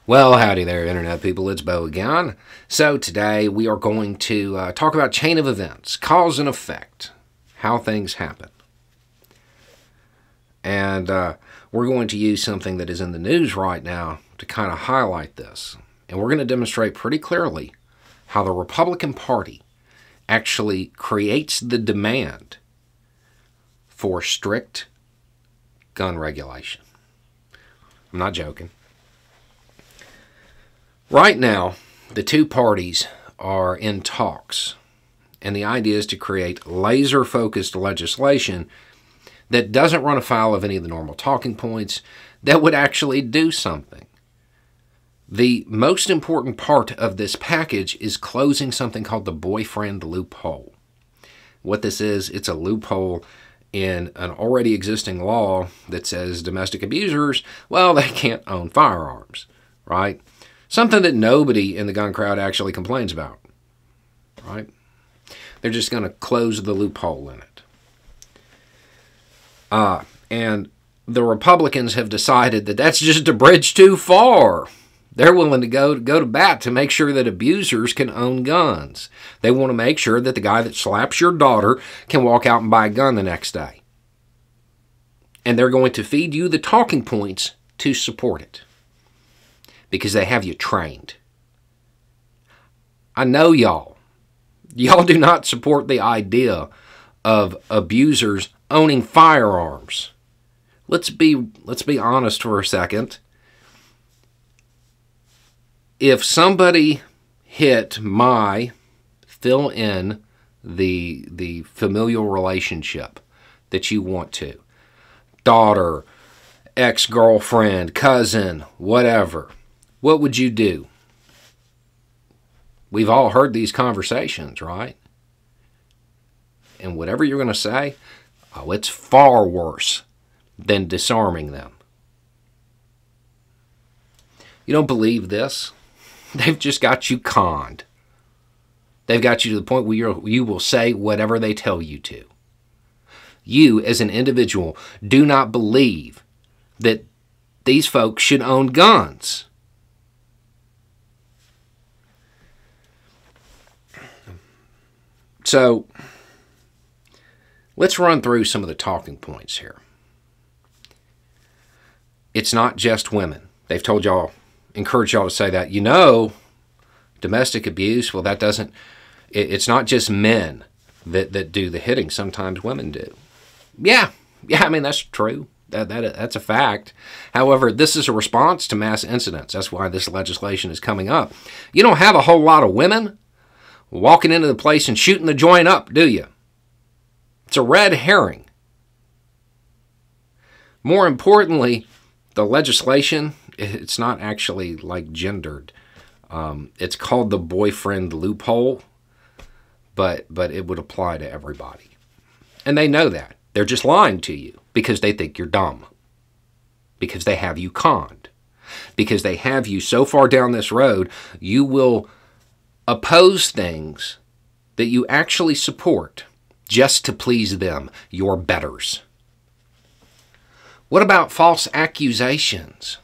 Well, howdy there, Internet people. It's Bo again. So today we are going to talk about chain of events, cause and effect, how things happen. And we're going to use something that is in the news right now to kind of highlight this. And we're going to demonstrate pretty clearly how the Republican Party actually creates the demand for strict gun regulation. I'm not joking. Right now, the two parties are in talks, and the idea is to create laser-focused legislation that doesn't run afoul of any of the normal talking points, that would actually do something. The most important part of this package is closing something called the boyfriend loophole. What this is, it's a loophole in an already existing law that says domestic abusers, well, they can't own firearms, right? Something that nobody in the gun crowd actually complains about, right? They're just going to close the loophole in it. And the Republicans have decided that that's just a bridge too far. They're willing to go to bat to make sure that abusers can own guns. They want to make sure that the guy that slaps your daughter can walk out and buy a gun the next day. And they're going to feed you the talking points to support it, because they have you trained. I know y'all. Y'all do not support the idea of abusers owning firearms. Let's be honest for a second. If somebody hit my, fill in the familial relationship that you want to, daughter, ex-girlfriend, cousin, whatever, what would you do? We've all heard these conversations, right? And whatever you're going to say, oh, it's far worse than disarming them. You don't believe this? They've just got you conned. They've got you to the point where you will say whatever they tell you to. You, as an individual, do not believe that these folks should own guns. So, let's run through some of the talking points here. It's not just women. They've told y'all, encouraged y'all to say that. You know, domestic abuse, well, it's not just men that do the hitting. Sometimes women do. Yeah, I mean, that's true. That's a fact. However, this is a response to mass incidents. That's why this legislation is coming up. You don't have a whole lot of women walking into the place and shooting the joint up, do you? It's a red herring. More importantly, the legislation, it's not actually like gendered. It's called the boyfriend loophole, but it would apply to everybody. And they know that. They're just lying to you because they think you're dumb. Because they have you conned. Because they have you so far down this road, you will oppose things that you actually support just to please them, your betters. What about false accusations?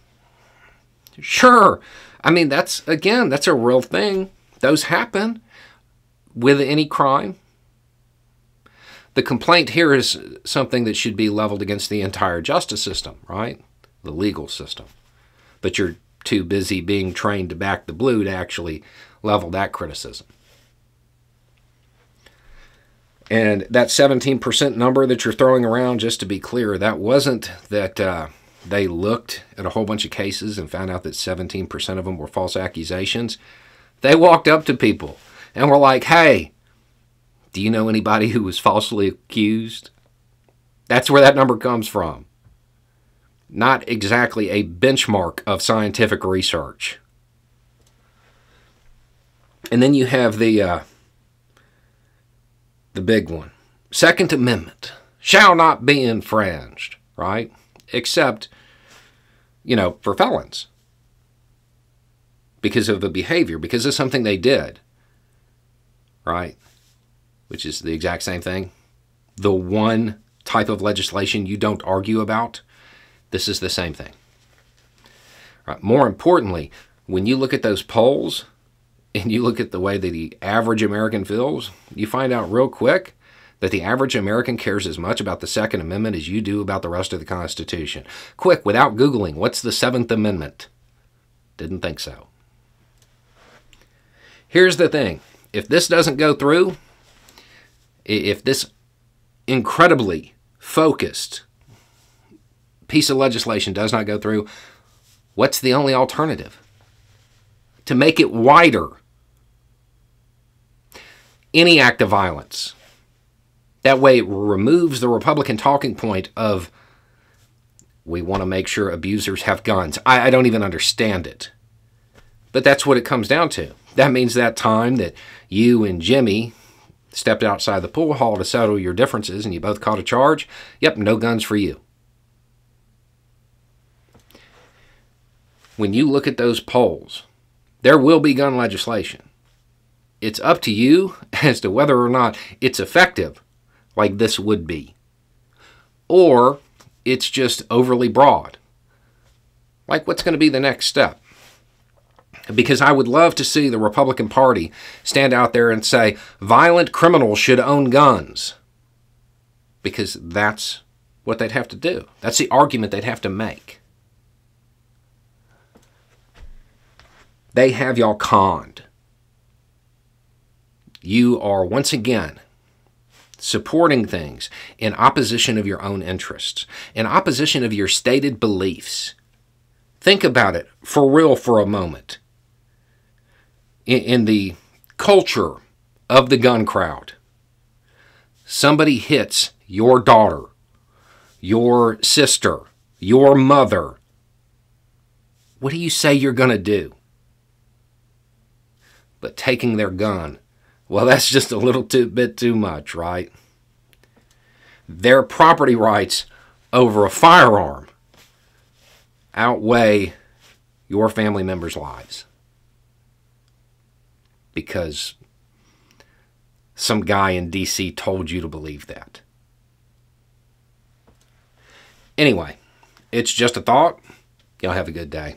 Sure, I mean, that's a real thing. Those happen with any crime. The complaint here is something that should be leveled against the entire justice system, right? The legal system. But you're too busy being trained to back the blue to actually level that criticism. And that 17% number that you're throwing around, just to be clear, that wasn't that they looked at a whole bunch of cases and found out that 17% of them were false accusations. They walked up to people and were like, hey, do you know anybody who was falsely accused? That's where that number comes from. Not exactly a benchmark of scientific research. And then you have the big one. Second Amendment shall not be infringed, right? Except, for felons. Because of the behavior, because of something they did, right? Which is the exact same thing. The one type of legislation you don't argue about, this is the same thing. Right. More importantly, When you look at those polls and you look at the way that the average American feels, you find out real quick that the average American cares as much about the Second Amendment as you do about the rest of the Constitution. Quick, without Googling, what's the Seventh Amendment? Didn't think so. Here's the thing. If this doesn't go through, if this incredibly focused piece of legislation does not go through, what's the only alternative? To make it wider. Any act of violence. That way it removes the Republican talking point of, we want to make sure abusers have guns. I don't even understand it. But that's what it comes down to. That means that time that you and Jimmy stepped outside the pool hall to settle your differences and you both caught a charge, yep, no guns for you. When you look at those polls, there will be gun legislation. It's up to you as to whether or not it's effective, like this would be. Or it's just overly broad. Like, what's going to be the next step? Because I would love to see the Republican Party stand out there and say, violent criminals should own guns. Because that's what they'd have to do. That's the argument they'd have to make. They have y'all conned. You are once again supporting things in opposition of your own interests, in opposition of your stated beliefs. Think about it for real for a moment. In the culture of the gun crowd, somebody hits your daughter, your sister, your mother. What do you say you're going to do? But taking their gun, well, that's just a little bit too much, right? Their property rights over a firearm outweigh your family members' lives. Because some guy in D.C. told you to believe that. Anyway, it's just a thought. Y'all have a good day.